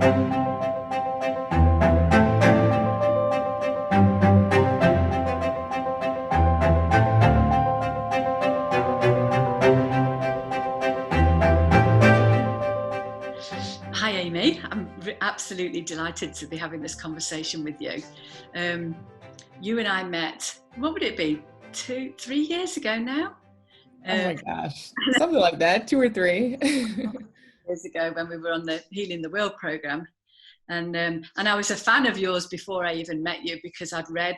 Hi Amy, I'm absolutely delighted to be having this conversation with you. You and I met, what would it be, 3 years ago now? Oh my gosh, something like that, 2 or 3. Years ago when we were on the Healing the World program. And I was a fan of yours before I even met you because I'd read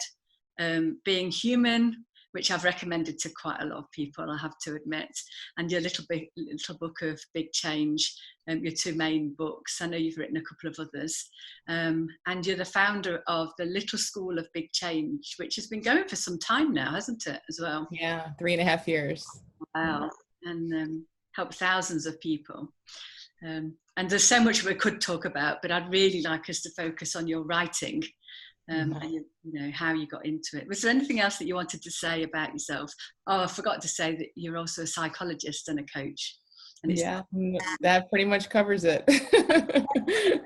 Being Human, which I've recommended to quite a lot of people, I have to admit, and your little book of Big Change, your 2 main books. I know you've written a couple of others, and you're the founder of the Little School of Big Change, which has been going for some time now, hasn't it, as well? Yeah, 3.5 years. Wow, and helped thousands of people. And there's so much we could talk about, but I'd really like us to focus on your writing. And you know how you got into it. Was there anything else that you wanted to say about yourself? Oh, I forgot to say that you're also a psychologist and a coach. And yeah, that pretty much covers it. Oh,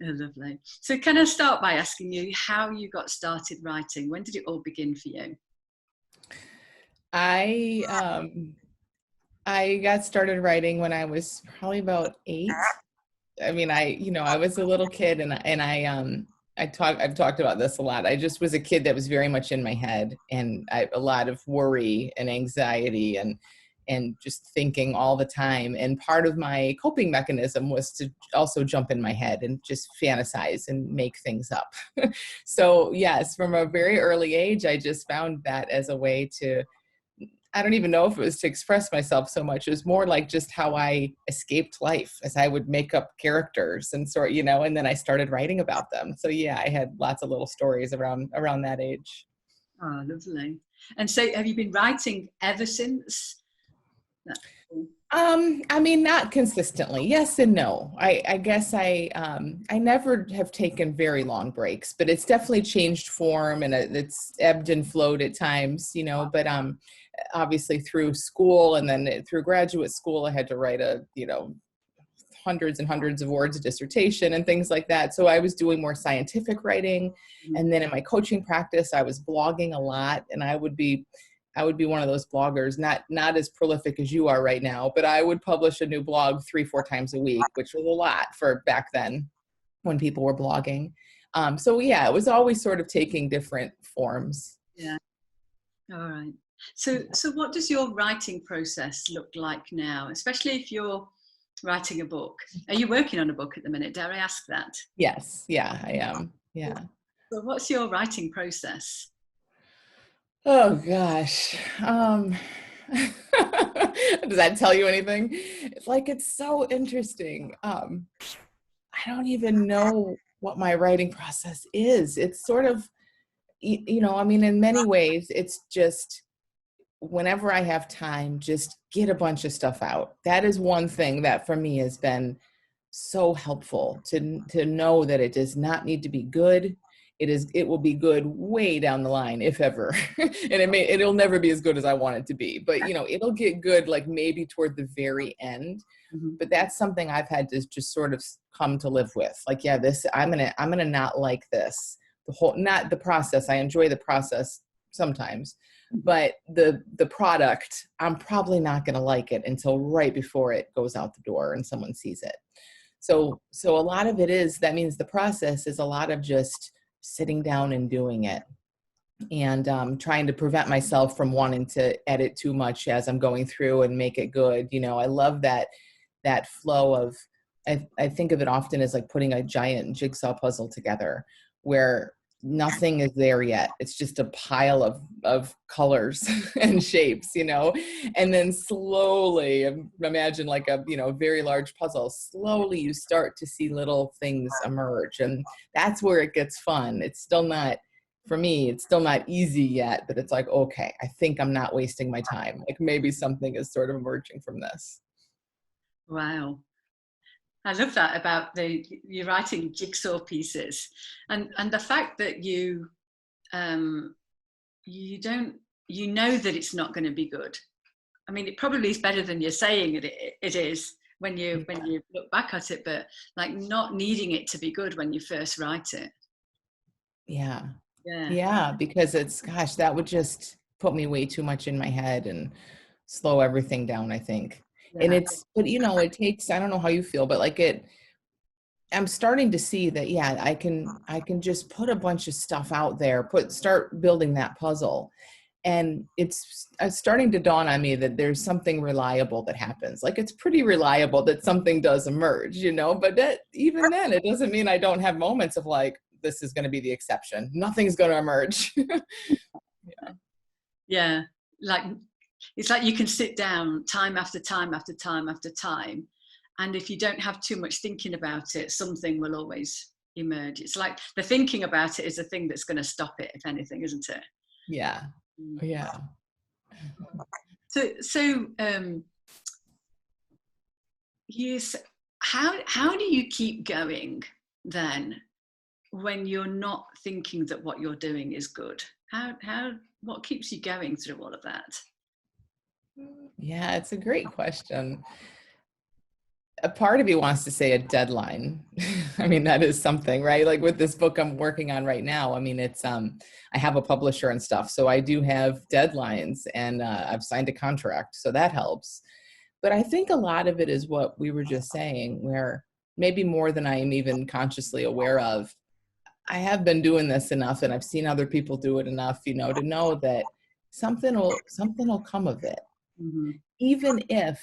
lovely. So can I start by asking you how you got started writing? When did it all begin for you? I got started writing when I was probably about 8. I mean, I was a little kid, and I've talked about this a lot. I just was a kid that was very much in my head, and a lot of worry and anxiety and just thinking all the time. And part of my coping mechanism was to also jump in my head and just fantasize and make things up. So yes, from a very early age, I just found that as a way to, I don't even know if it was to express myself so much. It was more like just how I escaped life, as I would make up characters and and then I started writing about them. So yeah, I had lots of little stories around that age. Oh, lovely. And so have you been writing ever since? I mean, not consistently. Yes and no. I guess I never have taken very long breaks, but it's definitely changed form, and it's ebbed and flowed at times, but obviously through school and then through graduate school, I had to write hundreds and hundreds of words of dissertation and things like that. So I was doing more scientific writing. And then in my coaching practice, I was blogging a lot, and I would be one of those bloggers, not as prolific as you are right now, but I would publish a new blog 3-4 times a week, which was a lot for back then when people were blogging. So yeah, it was always sort of taking different forms. Yeah. All right. So what does your writing process look like now, especially if you're writing a book? Are you working on a book at the minute? Dare I ask that? Yes. Yeah, I am. Yeah. So what's your writing process? Oh gosh. Does that tell you anything? It's so interesting. I don't even know what my writing process is. It's sort of, I mean, in many ways, it's just whenever I have time, just get a bunch of stuff out. That is one thing that for me has been so helpful to know that it does not need to be good. It will be good way down the line, if ever. And it'll never be as good as I want it to be, but it'll get good like maybe toward the very end. Mm-hmm. But that's something I've had to just sort of come to live with. Like, yeah, this, I'm gonna not like this. Not the process. I enjoy the process sometimes, but the product, I'm probably not gonna like it until right before it goes out the door and someone sees it. So a lot of that means the process is a lot of just sitting down and doing it, and trying to prevent myself from wanting to edit too much as I'm going through and make it good. I love that flow of, I think of it often as like putting a giant jigsaw puzzle together where nothing is there yet. It's just a pile of colors and shapes, and then slowly, imagine like a, very large puzzle. Slowly you start to see little things emerge, and that's where it gets fun. It's still not, for me, it's still not easy yet, but it's like, okay, I think I'm not wasting my time. Like maybe something is sort of emerging from this. Wow. I love that about you writing jigsaw pieces, and the fact that you don't, that it's not going to be good. I mean, it probably is better than you're saying it is when you look back at it, but like not needing it to be good when you first write it. Yeah. Yeah. Yeah, because it's, gosh, that would just put me way too much in my head and slow everything down, I think. And Yeah. but it takes, I don't know how you feel, but like I'm starting to see that, yeah, I can just put a bunch of stuff out there, start building that puzzle. And it's starting to dawn on me that there's something reliable that happens. Like, it's pretty reliable that something does emerge, but even then, it doesn't mean I don't have moments of like, this is going to be the exception. Nothing's going to emerge. Yeah. Yeah. Like, it's like you can sit down time after time after time after time. And if you don't have too much thinking about it, something will always emerge. It's like the thinking about it is the thing that's going to stop it, if anything, isn't it? Yeah. Yeah. So yes. How do you keep going then when you're not thinking that what you're doing is good? What keeps you going through all of that? Yeah, it's a great question. A part of you wants to say a deadline. I mean, that is something, right? Like with this book I'm working on right now, I mean, it's I have a publisher and stuff, so I do have deadlines, and I've signed a contract, so that helps. But I think a lot of it is what we were just saying, where maybe more than I am even consciously aware of, I have been doing this enough, and I've seen other people do it enough, to know that something will come of it. Mm-hmm. Even if,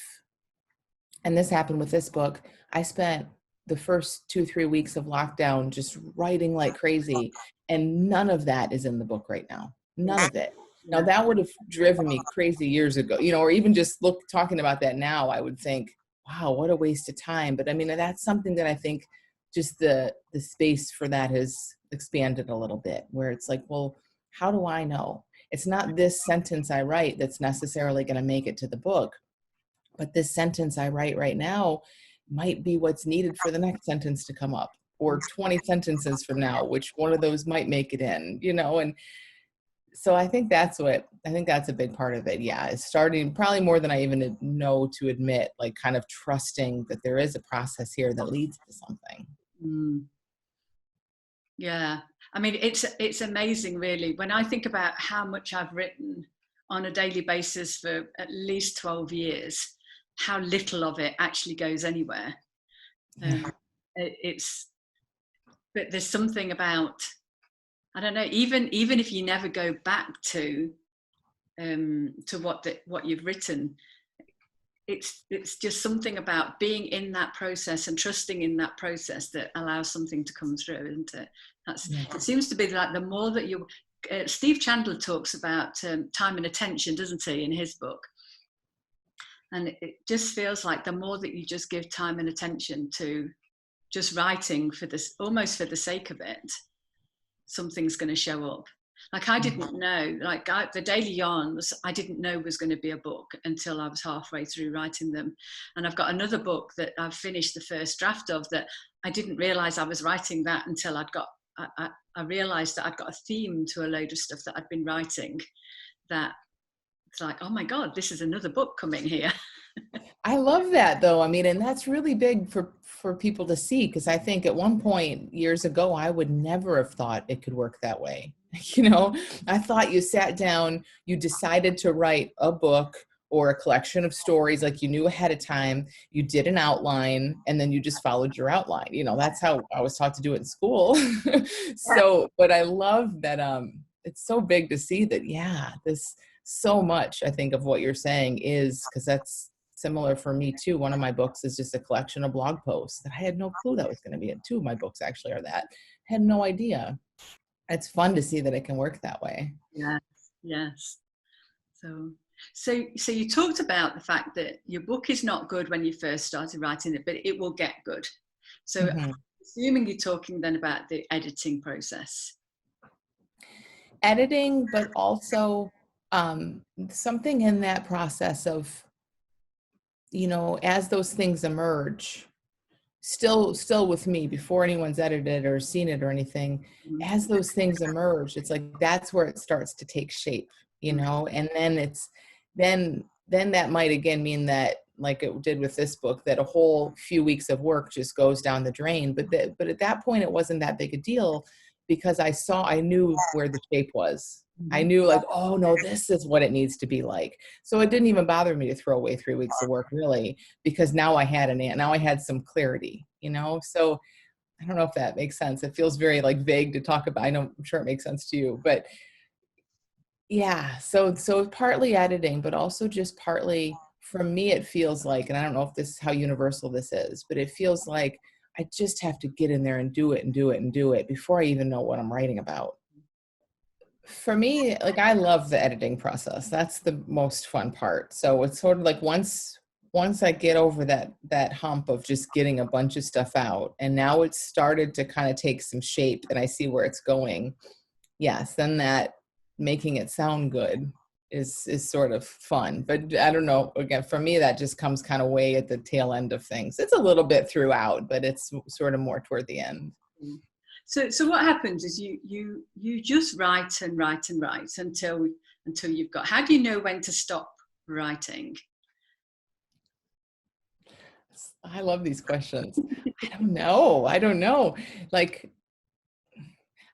and this happened with this book, I spent the first 2-3 weeks of lockdown just writing like crazy, and none of that is in the book right now. None of it. Now, Yeah. that would have driven me crazy years ago, or even just talking about that now, I would think, wow, what a waste of time. But I mean, that's something that I think just the space for that has expanded a little bit, where it's like, well, how do I know? It's not this sentence I write that's necessarily going to make it to the book, but this sentence I write right now might be what's needed for the next sentence to come up, or 20 sentences from now, which one of those might make it in, and so I think that's a big part of it. Yeah. Is starting probably more than I even know to admit, like kind of trusting that there is a process here that leads to something. Mm. Yeah. I mean, it's amazing, really, when I think about how much I've written on a daily basis for at least 12 years, how little of it actually goes anywhere. Yeah. But there's something about, I don't know, even if you never go back to what you've written, it's just something about being in that process and trusting in that process that allows something to come through, isn't it? It seems to be like the more that you, Steve Chandler talks about time and attention, doesn't he, in his book? And it just feels like the more that you just give time and attention to just writing almost for the sake of it, something's going to show up. Like I didn't know, the Daily Yarns, I didn't know was going to be a book until I was halfway through writing them. And I've got another book that I've finished the first draft of that I didn't realize I was writing that until I realized that I'd got a theme to a load of stuff that I'd been writing, that it's like, oh my God, this is another book coming here. I love that, though. I mean, and that's really big for people to see, because I think at one point years ago, I would never have thought it could work that way. I thought you sat down, you decided to write a book or a collection of stories, like you knew ahead of time, you did an outline, and then you just followed your outline. That's how I was taught to do it in school. So, but I love that it's so big to see that, yeah, this so much, I think, of what you're saying is, because that's similar for me too. One of my books is just a collection of blog posts that I had no clue that was going to be in. Two of my books actually are that. I had no idea. It's fun to see that it can work that way. Yes. So you talked about the fact that your book is not good when you first started writing it, but it will get good. So assuming you're talking then about the editing process. Editing, but also something in that process of, as those things emerge, still with me before anyone's edited or seen it or anything, as those things emerge, it's like, that's where it starts to take shape, and then then that might again mean that like it did with this book, that a whole few weeks of work just goes down the drain. But at that point, it wasn't that big a deal because I knew where the shape was. I knew like, oh no, this is what it needs to be like. So it didn't even bother me to throw away 3 weeks of work really, because now I had some clarity, So I don't know if that makes sense. It feels very like vague to talk about. I'm sure it makes sense to you, but yeah. So partly editing, but also just partly for me, it feels like, and I don't know if this is how universal this is, but it feels like I just have to get in there and do it and do it and do it before I even know what I'm writing about. For me, like I love the editing process. That's the most fun part. So it's sort of like once I get over that hump of just getting a bunch of stuff out, and now it's started to kind of take some shape and I see where it's going. Yes, then that making it sound good is sort of fun. But I don't know, again, for me that just comes kind of way at the tail end of things. It's a little bit throughout, but it's sort of more toward the end. So what happens is you just write and write and write until you've got. How do you know when to stop writing? I love these questions. I don't know. Like,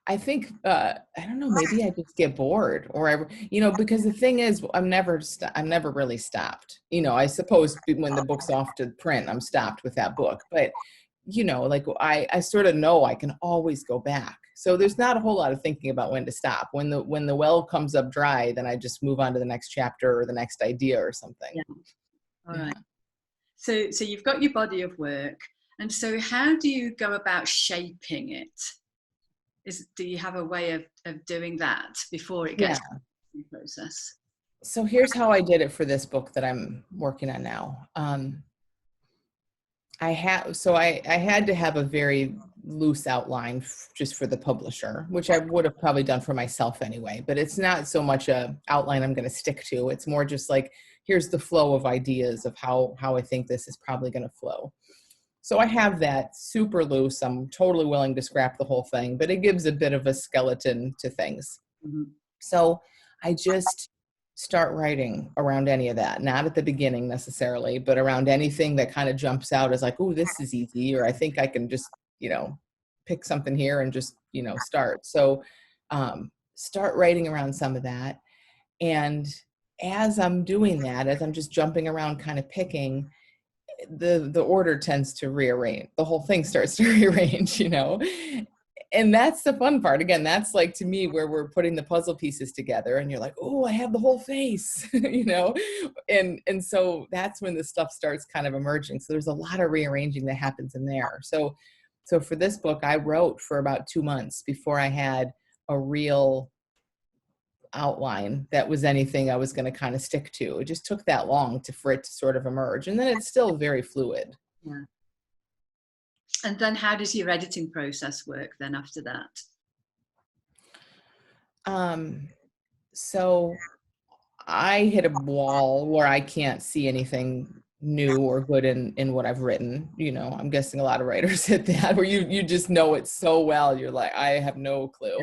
I think, I don't know, maybe I just get bored or because the thing is, I'm never really stopped. I suppose when the book's off to print, I'm stopped with that book. But, like I sort of know I can always go back. So there's not a whole lot of thinking about when to stop. When the well comes up dry, then I just move on to the next chapter or the next idea or something. Yeah. All right. So you've got your body of work. And so how do you go about shaping it? Do you have a way of doing that before it gets to the process? So here's how I did it for this book that I'm working on now. I had to have a very loose outline just for the publisher, which I would have probably done for myself anyway, but it's not so much a outline I'm going to stick to. It's more just like, here's the flow of ideas of how I think this is probably going to flow. So I have that super loose. I'm totally willing to scrap the whole thing, but it gives a bit of a skeleton to things. Mm-hmm. So I just start writing around any of that, not at the beginning necessarily, but around anything that kind of jumps out as like, oh, this is easy, or I think I can just, pick something here and just, start. So start writing around some of that. And as I'm doing that, as I'm just jumping around kind of picking, the order tends to rearrange. The whole thing starts to rearrange, and that's the fun part. Again, that's like, to me, where we're putting the puzzle pieces together and you're like, oh, I have the whole face, and so that's when the stuff starts kind of emerging. So there's a lot of rearranging that happens in there. So for this book, I wrote for about 2 months before I had a real outline that was anything I was going to kind of stick to. It just took that long for it to sort of emerge. And then it's still very fluid. Yeah. And then how does your editing process work then after that? So I hit a wall where I can't see anything new or good in what I've written. I'm guessing a lot of writers hit that, where you just know it so well. You're like, I have no clue.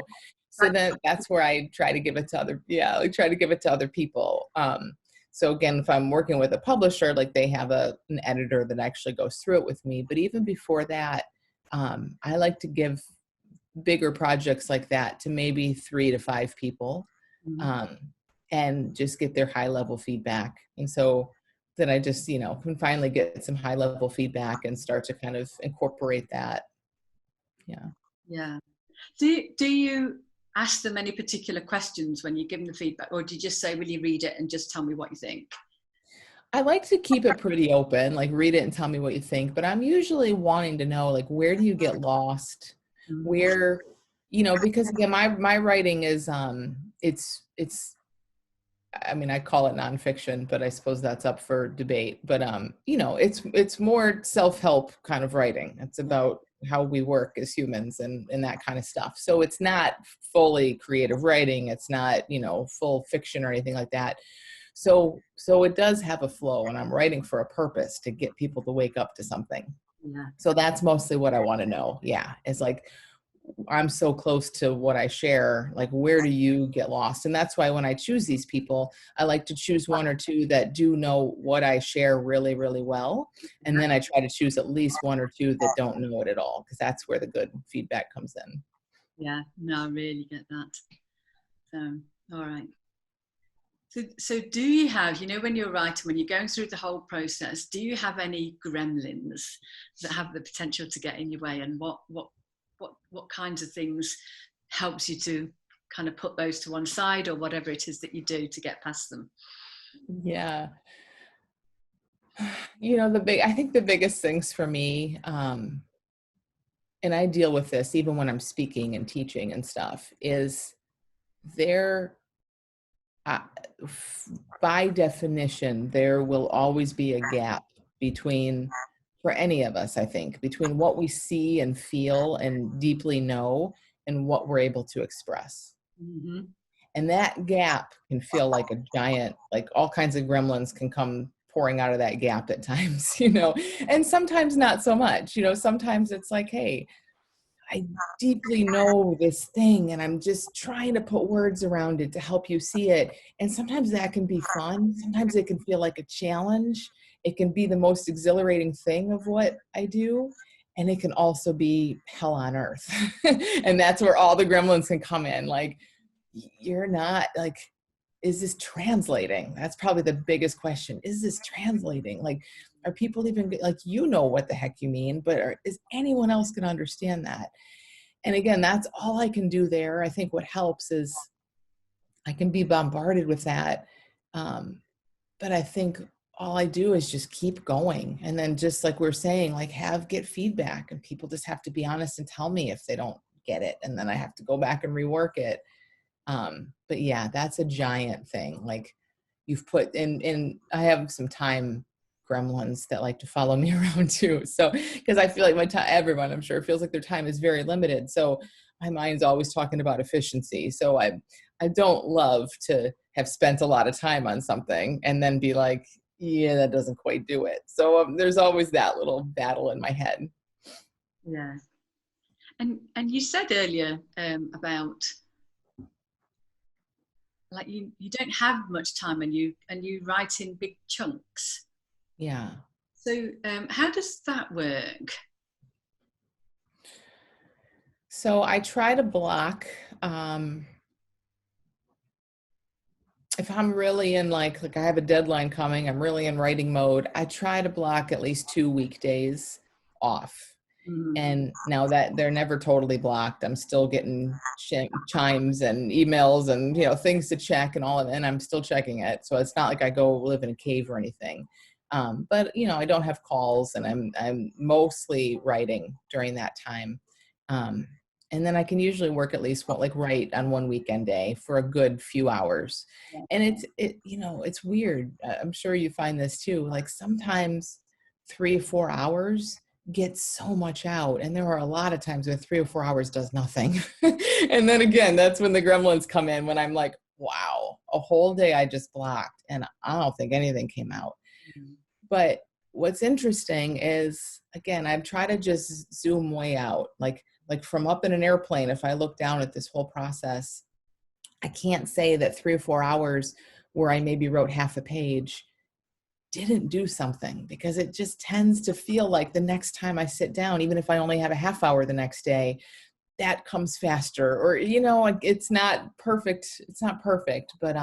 So that's where I try to give it to other people. So again, if I'm working with a publisher, like they have an editor that actually goes through it with me. But even before that, I like to give bigger projects like that to maybe 3 to 5 people, and just get their high level feedback. And so then I just, can finally get some high level feedback and start to kind of incorporate that. Yeah. Yeah. Do you ask them any particular questions when you give them the feedback, or do you just say, will you read it and just tell me what you think? I like to keep it pretty open, like read it and tell me what you think, but I'm usually wanting to know, like, where do you get lost? Where, because again, my writing is, I call it nonfiction, but I suppose that's up for debate, but, it's more self-help kind of writing. It's about how we work as humans and that kind of stuff. So it's not fully creative writing. It's not, full fiction or anything like that. So it does have a flow, and I'm writing for a purpose to get people to wake up to something. Yeah. So that's mostly what I want to know. Yeah. It's like, I'm so close to what I share, like, where do you get lost? And that's why when I choose these people, I like to choose one or two that do know what I share really, really well. And then I try to choose at least one or two that don't know it at all, because that's where the good feedback comes in. Yeah, no, I really get that. So, all right. So do you have, when you're writing, when you're going through the whole process, do you have any gremlins that have the potential to get in your way, and what kinds of things helps you to kind of put those to one side, or whatever it is that you do to get past them? Yeah. I think the biggest things for me, and I deal with this even when I'm speaking and teaching and stuff, is there, uh, by definition, there will always be a gap between, for any of us, I think, between what we see and feel and deeply know and what we're able to express. Mm-hmm. And that gap can feel like a giant, like all kinds of gremlins can come pouring out of that gap at times, and sometimes not so much, sometimes it's like, hey, I deeply know this thing and I'm just trying to put words around it to help you see it. And sometimes that can be fun. Sometimes it can feel like a challenge. It can be the most exhilarating thing of what I do. And it can also be hell on earth. And that's where all the gremlins can come in. Like, you're not like, is this translating? That's probably the biggest question. Is this translating? Like, are people even like, what the heck you mean, but is anyone else going to understand that? And again, that's all I can do there. I think what helps is I can be bombarded with that. But I think all I do is just keep going. And then just like we're saying, like get feedback, and people just have to be honest and tell me if they don't get it. And then I have to go back and rework it. But yeah, that's a giant thing. Like you've put in, I have some time gremlins that like to follow me around too. So, cause I feel like my time, everyone I'm sure feels like their time is very limited. So my mind's always talking about efficiency. So I don't love to have spent a lot of time on something and then be like, yeah, that doesn't quite do it. So there's always that little battle in my head. Yeah. And you said earlier about like you don't have much time, and you write in big chunks. Yeah. So how does that work? So I try to block, if I'm really in like I have a deadline coming, I'm really in writing mode, I try to block at least 2 weekdays off. Mm-hmm. And now that they're never totally blocked, I'm still getting chimes and emails and, things to check and all of it, and I'm still checking it. So it's not like I go live in a cave or anything. But I don't have calls, and I'm mostly writing during that time. And then I can usually work at least write on one weekend day for a good few hours. And it's weird. I'm sure you find this too. Like sometimes 3 or 4 hours get so much out, and there are a lot of times where 3 or 4 hours does nothing. And then again, that's when the gremlins come in, when I'm like, wow, a whole day I just blocked and I don't think anything came out. Mm-hmm. But what's interesting is, again, I've tried to just zoom way out, like from up in an airplane. If I look down at this whole process, I can't say that 3 or 4 hours where I maybe wrote half a page didn't do something, because it just tends to feel like the next time I sit down, even if I only have a half hour the next day, that comes faster. Or, it's not perfect. It's not perfect, but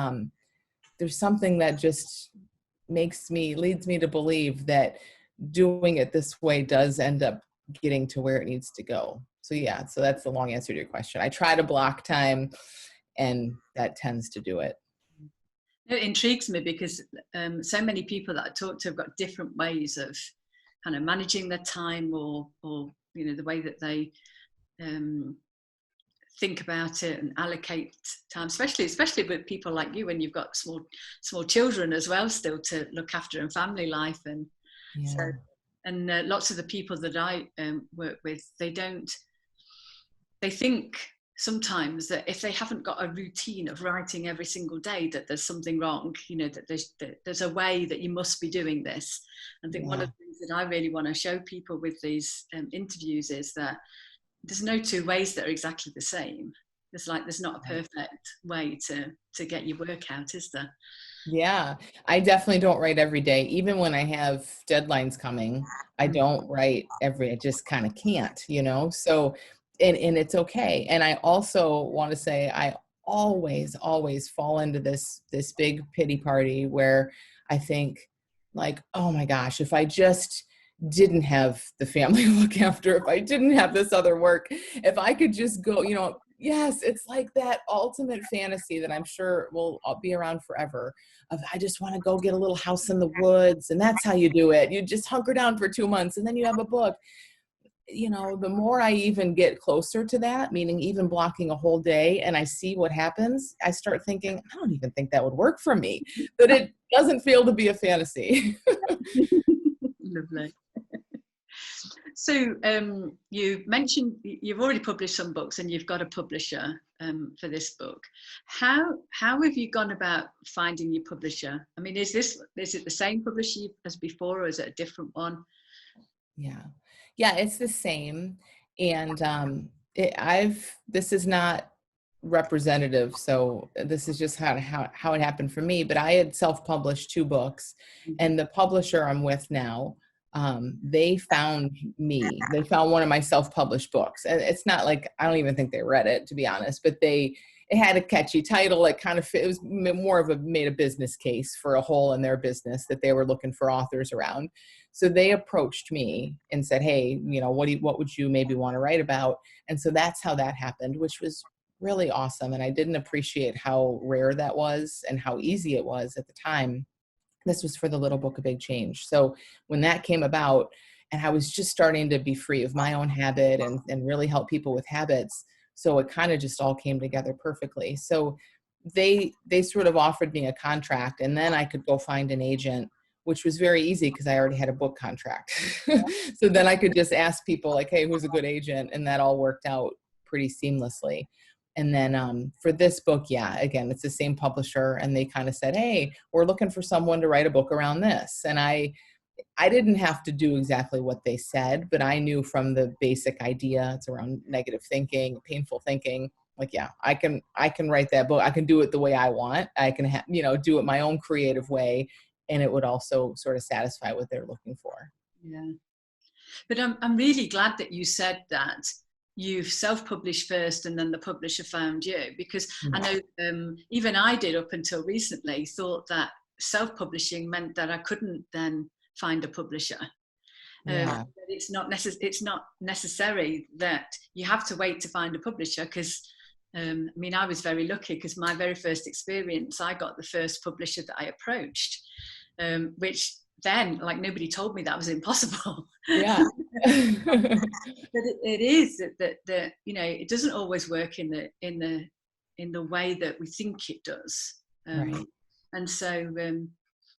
there's something that just leads me to believe that doing it this way does end up getting to where it needs to go. So yeah, so that's the long answer to your question. I try to block time, and that tends to do it. It intrigues me because so many people that I talk to have got different ways of kind of managing their time, or the way that they think about it and allocate time, especially with people like you, when you've got small children as well still to look after, and family life. And yeah. So lots of the people that I work with, they think sometimes that if they haven't got a routine of writing every single day, that there's something wrong, that there's a way that you must be doing this. I think one of the things that I really want to show people with these interviews is that there's no two ways that are exactly the same. There's not a perfect way to get your work out, is there? Yeah, I definitely don't write every day. Even when I have deadlines coming, I don't write I just kind of can't, So, and it's okay. And I also want to say I always fall into this big pity party where I think like, oh my gosh, if I just didn't have the family to look after, if I didn't have this other work, if I could just go, yes, it's like that ultimate fantasy that I'm sure will be around forever of I just want to go get a little house in the woods. And that's how you do it. You just hunker down for 2 months and then you have a book. The more I even get closer to that, meaning even blocking a whole day and I see what happens, I start thinking, I don't even think that would work for me, that it doesn't feel to be a fantasy. Lovely. So you mentioned you've already published some books and you've got a publisher for this book. How have you gone about finding your publisher? I mean, is it the same publisher as before, or is it a different one? Yeah, it's the same. And this is not representative. So this is just how it happened for me. But I had self-published 2 books, and the publisher I'm with now, they found me. They found one of my self-published books, and it's not like I don't even think they read it, to be honest. But it had a catchy title. It kind of fit. It was more of made a business case for a hole in their business that they were looking for authors around. So they approached me and said, "Hey, what would you maybe want to write about?" And so that's how that happened, which was really awesome. And I didn't appreciate how rare that was and how easy it was at the time. This was for the Little Book of Big Change. So when that came about, and I was just starting to be free of my own habit and really help people with habits, so it kind of just all came together perfectly. So they sort of offered me a contract, and then I could go find an agent, which was very easy because I already had a book contract. So then I could just ask people like, hey, who's a good agent? And that all worked out pretty seamlessly. And then for this book, yeah, again, it's the same publisher, and they kind of said, hey, we're looking for someone to write a book around this. And I didn't have to do exactly what they said, but I knew from the basic idea, it's around negative thinking, painful thinking. Like, yeah, I can write that book. I can do it the way I want. I can do it my own creative way, and it would also sort of satisfy what they're looking for. Yeah, but I'm really glad that you said that you've self-published first and then the publisher found you, because I know even I did up until recently thought that self-publishing meant that I couldn't then find a publisher. It's not necessary that you have to wait to find a publisher, because I mean, I was very lucky because my very first experience, I got the first publisher that I approached, which then, like, nobody told me that was impossible. Yeah. But it is that it doesn't always work in the way that we think it does. Right. And so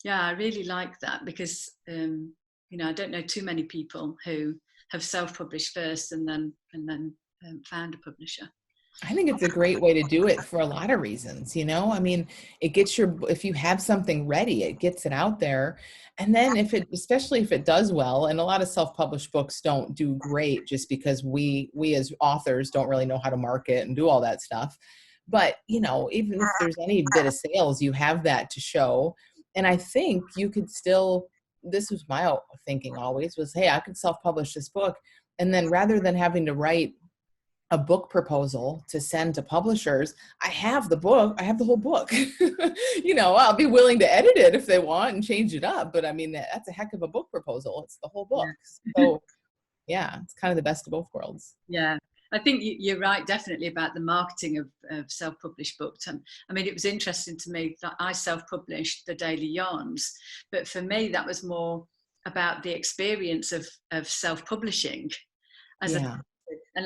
yeah, I really like that, because I don't know too many people who have self-published first and then found a publisher. I think it's a great way to do it for a lot of reasons. I mean, it gets if you have something ready, it gets it out there. And then especially if it does well, and a lot of self-published books don't do great just because we as authors don't really know how to market and do all that stuff. But, even if there's any bit of sales, you have that to show. And I think you could still, this was my thinking always was, hey, I could self-publish this book. And then rather than having to write a book proposal to send to publishers, I have the book, I have the whole book. I'll be willing to edit it if they want and change it up. But I mean, that's a heck of a book proposal. It's the whole book. Yeah. So yeah, it's kind of the best of both worlds. Yeah. I think you're right, definitely, about the marketing of self-published books. I mean, it was interesting to me that I self-published the Daily Yarns, but for me, that was more about the experience of self-publishing and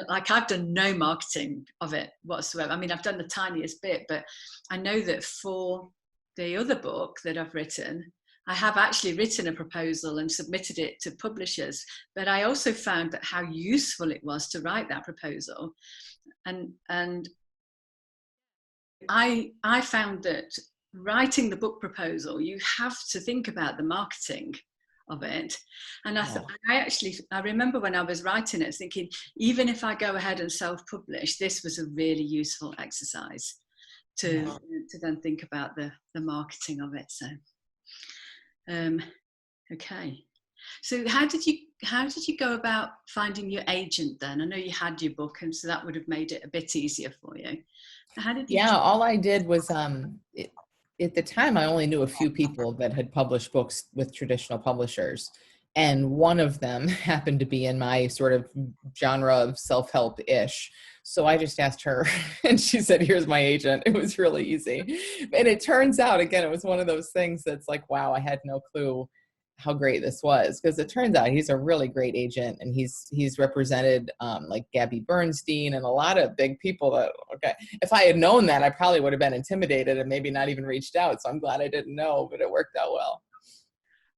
like, I've done no marketing of it whatsoever. I mean, I've done the tiniest bit, but I know that for the other book that I've written, I have actually written a proposal and submitted it to publishers. But I also found that how useful it was to write that proposal. And I found that writing the book proposal, you have to think about the marketing of it. And Yeah. I remember when I was writing it, thinking, even if I go ahead and self-publish, this was a really useful exercise to then think about the marketing of it. So, okay. So how did you go about finding your agent then? I know you had your book, and so that would have made it a bit easier for you. How did you? Yeah, all I did was at the time I only knew a few people that had published books with traditional publishers, and one of them happened to be in my sort of genre of self-help-ish. So I just asked her and she said, "Here's my agent." It was really easy. And it turns out, again, it was one of those things that's like, wow, I had no clue how great this was, because it turns out he's a really great agent, and he's represented like Gabby Bernstein and a lot of big people that, okay, if I had known that, I probably would have been intimidated and maybe not even reached out. So I'm glad I didn't know, but it worked out well.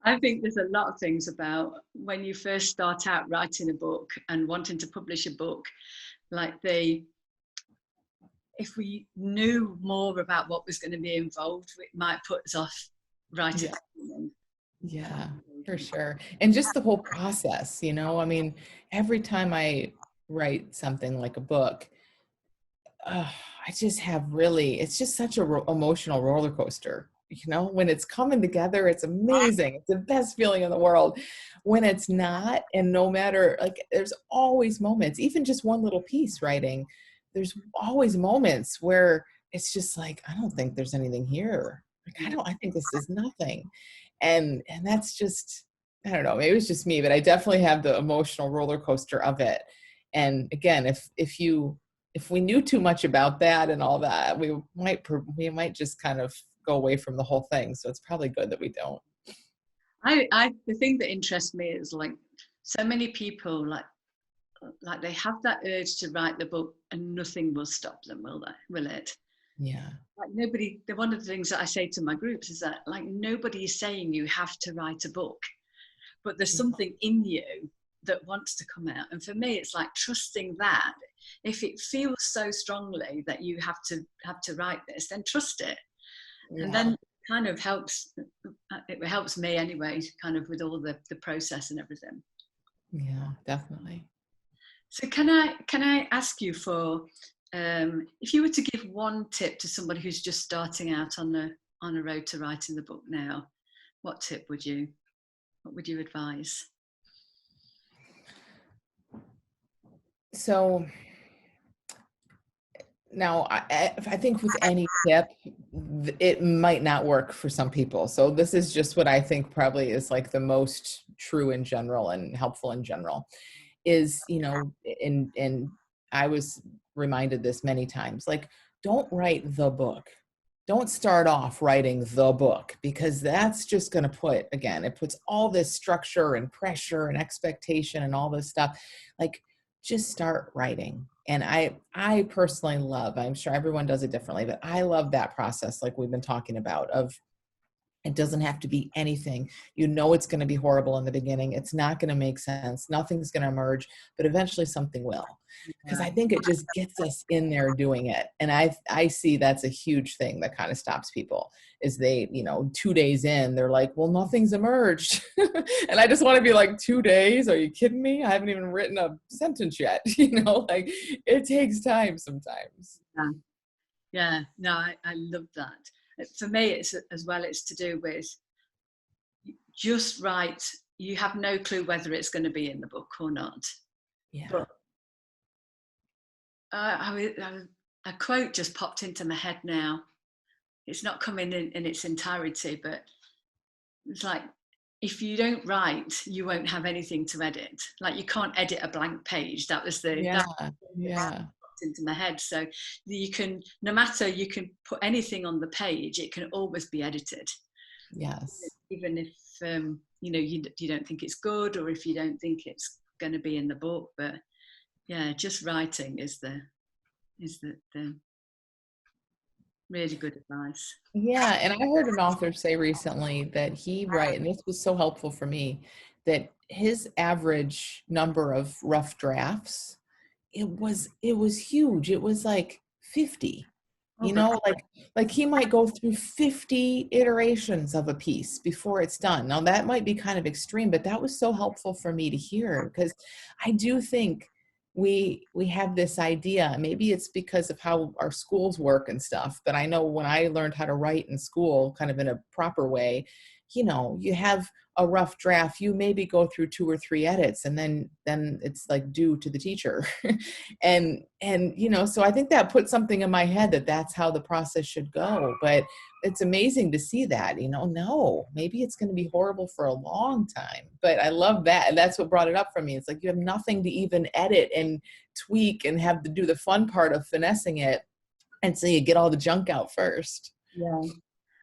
I think there's a lot of things about when you first start out writing a book and wanting to publish a book, like if we knew more about what was going to be involved, it might put us off writing. Yeah, for sure. And just the whole process, I mean, every time I write something like a book, I just have it's just such a emotional roller coaster. When it's coming together, it's amazing. It's the best feeling in the world. When it's not, and no matter, like, there's always moments, even just one little piece writing, there's always moments where it's just like, I don't think there's anything here. Like, I think this is nothing. And that's just, I don't know, maybe it's just me, but I definitely have the emotional roller coaster of it. And again, if we knew too much about that and all that, we might just kind of go away from the whole thing. So it's probably good that we don't. The thing that interests me is, like, so many people like they have that urge to write the book, and nothing will stop them, will it? Yeah. Like, nobody. One of the things that I say to my groups is that, like, nobody is saying you have to write a book, but there's something in you that wants to come out. And for me, it's like trusting that if it feels so strongly that you have to write this, then trust it. Yeah. And then kind of it helps me anyway, kind of with all the process and everything. Yeah, definitely. So can I ask you for, if you were to give one tip to somebody who's just starting out on a road to writing the book now, what would you advise? So now I think with any tip, it might not work for some people. So this is just what I think probably is like the most true in general and helpful in general is, and I was reminded this many times, like, don't write the book. Don't start off writing the book, because that's just going to it puts all this structure and pressure and expectation and all this stuff. Like, just start writing. And I personally love, I'm sure everyone does it differently, but I love that process, like we've been talking about, of it doesn't have to be anything. It's going to be horrible in the beginning. It's not going to make sense. Nothing's going to emerge, but eventually something will. Because I think it just gets us in there doing it. And I see that's a huge thing that kind of stops people is they, 2 days in, they're like, well, nothing's emerged. And I just want to be like, 2 days? Are you kidding me? I haven't even written a sentence yet. Like, it takes time sometimes. Yeah, no, I love that. For me, it's to do with just write. You have no clue whether it's going to be in the book or not. Yeah. But a quote just popped into my head now. It's not coming in its entirety, but it's like, if you don't write, you won't have anything to edit. Like, you can't edit a blank page. That was yeah. into my head. So you can put anything on the page, it can always be edited. Yes. Even if you don't think it's good, or if you don't think it's going to be in the book. But yeah, just writing is the really good advice. Yeah, and I heard an author say recently that and this was so helpful for me, that his average number of rough drafts, it was huge. It was like 50. You know, like he might go through 50 iterations of a piece before it's done. Now that might be kind of extreme, but that was so helpful for me to hear, because I do think we have this idea, maybe it's because of how our schools work and stuff, but I know when I learned how to write in school kind of in a proper way, you know, you have a rough draft, you maybe go through 2 or 3 edits, and then it's like due to the teacher. and you know, so I think that put something in my head that that's how the process should go. But it's amazing to see that, you know, no, maybe it's going to be horrible for a long time. But I love that, and that's what brought it up for me. It's like you have nothing to even edit and tweak and have to do the fun part of finessing it, and so you get all the junk out first. Yeah.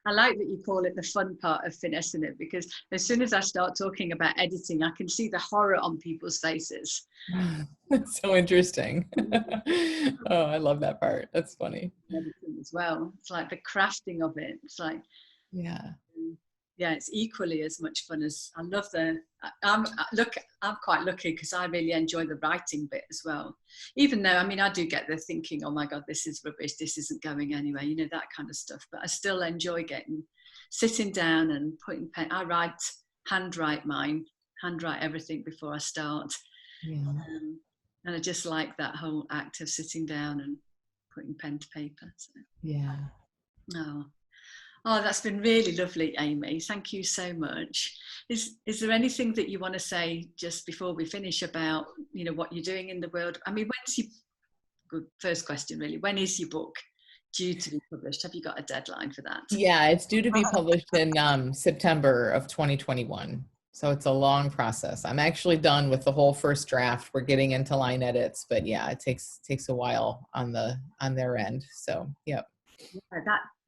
I like that you call it the fun part of finessing it, because as soon as I start talking about editing, I can see the horror on people's faces. That's so interesting. Oh, I love that part. That's funny. Editing as well. It's like the crafting of it. It's like, yeah, it's equally as much fun as I love I'm quite lucky because I really enjoy the writing bit as well. Even though, I mean, I do get the thinking, oh my God, this is rubbish, this isn't going anywhere, you know, that kind of stuff. But I still enjoy sitting down and putting pen. I handwrite everything before I start. yeah. And I just like that whole act of sitting down and putting pen to paper. So. Yeah. Oh, that's been really lovely, Amy. Thank you so much. Is there anything that you want to say just before we finish about, you know, what you're doing in the world? I mean, first question really, when is your book due to be published? Have you got a deadline for that? Yeah, it's due to be published in September of 2021. So it's a long process. I'm actually done with the whole first draft. We're getting into line edits, but yeah, it takes a while on their end. So, yep. Yeah,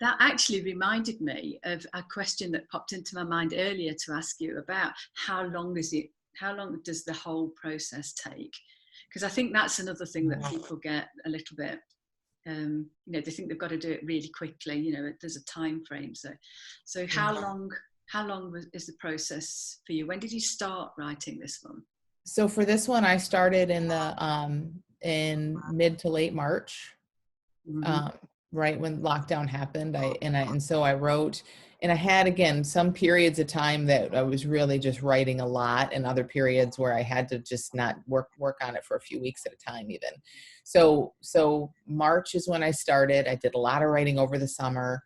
that actually reminded me of a question that popped into my mind earlier to ask you about how long does the whole process take? Because I think that's another thing that people get a little bit, you know, they think they've got to do it really quickly, you know, there's a time frame. So how long is the process for you? When did you start writing this one? So for this one, I started in mid to late March. Mm-hmm. Right when lockdown happened. So I wrote, and I had, again, some periods of time that I was really just writing a lot, and other periods where I had to just not work on it for a few weeks at a time even. So March is when I started. I did a lot of writing over the summer,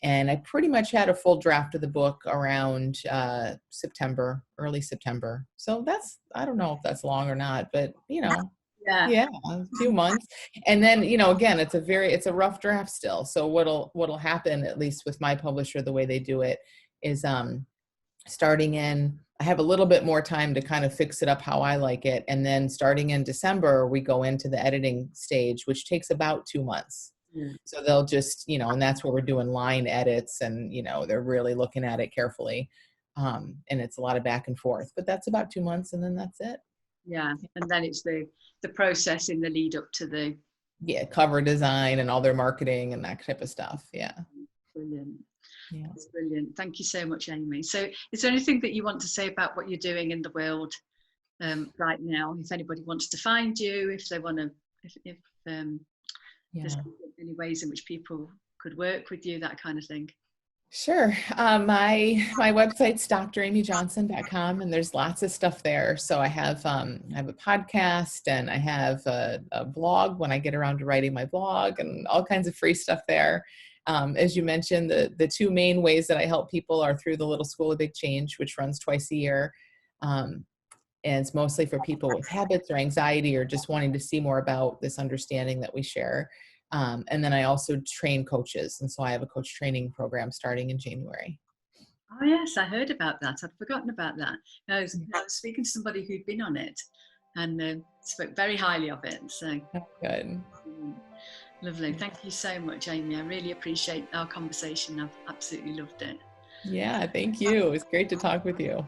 and I pretty much had a full draft of the book around September, early September. So I don't know if that's long or not, but you know. Yeah, a few months. And then, you know, again, it's a rough draft still. So what'll happen, at least with my publisher, the way they do it is I have a little bit more time to kind of fix it up how I like it. And then starting in December, we go into the editing stage, which takes about 2 months. So they'll just, you know, and that's where we're doing line edits, and, you know, they're really looking at it carefully. And it's a lot of back and forth, but that's about 2 months, and then that's it. Yeah, and then it's the process in the lead up to the cover design and all their marketing and that type of stuff. Yeah. Brilliant. Yeah. That's brilliant. Thank you so much, Amy. So is there anything that you want to say about what you're doing in the world right now? If anybody wants to find you, if they want to, if there's any ways in which people could work with you, that kind of thing. Sure. My website's dramyjohnson.com, and there's lots of stuff there. So I have a podcast, and I have a blog when I get around to writing my blog, and all kinds of free stuff there. As you mentioned, the 2 main ways that I help people are through the Little School of Big Change, which runs twice a year. And it's mostly for people with habits or anxiety, or just wanting to see more about this understanding that we share. And then I also train coaches. And so I have a coach training program starting in January. Oh, yes, I heard about that. I'd forgotten about that. I was speaking to somebody who'd been on it and spoke very highly of it. So good. Lovely. Thank you so much, Amy. I really appreciate our conversation. I've absolutely loved it. Yeah, thank you. It was great to talk with you.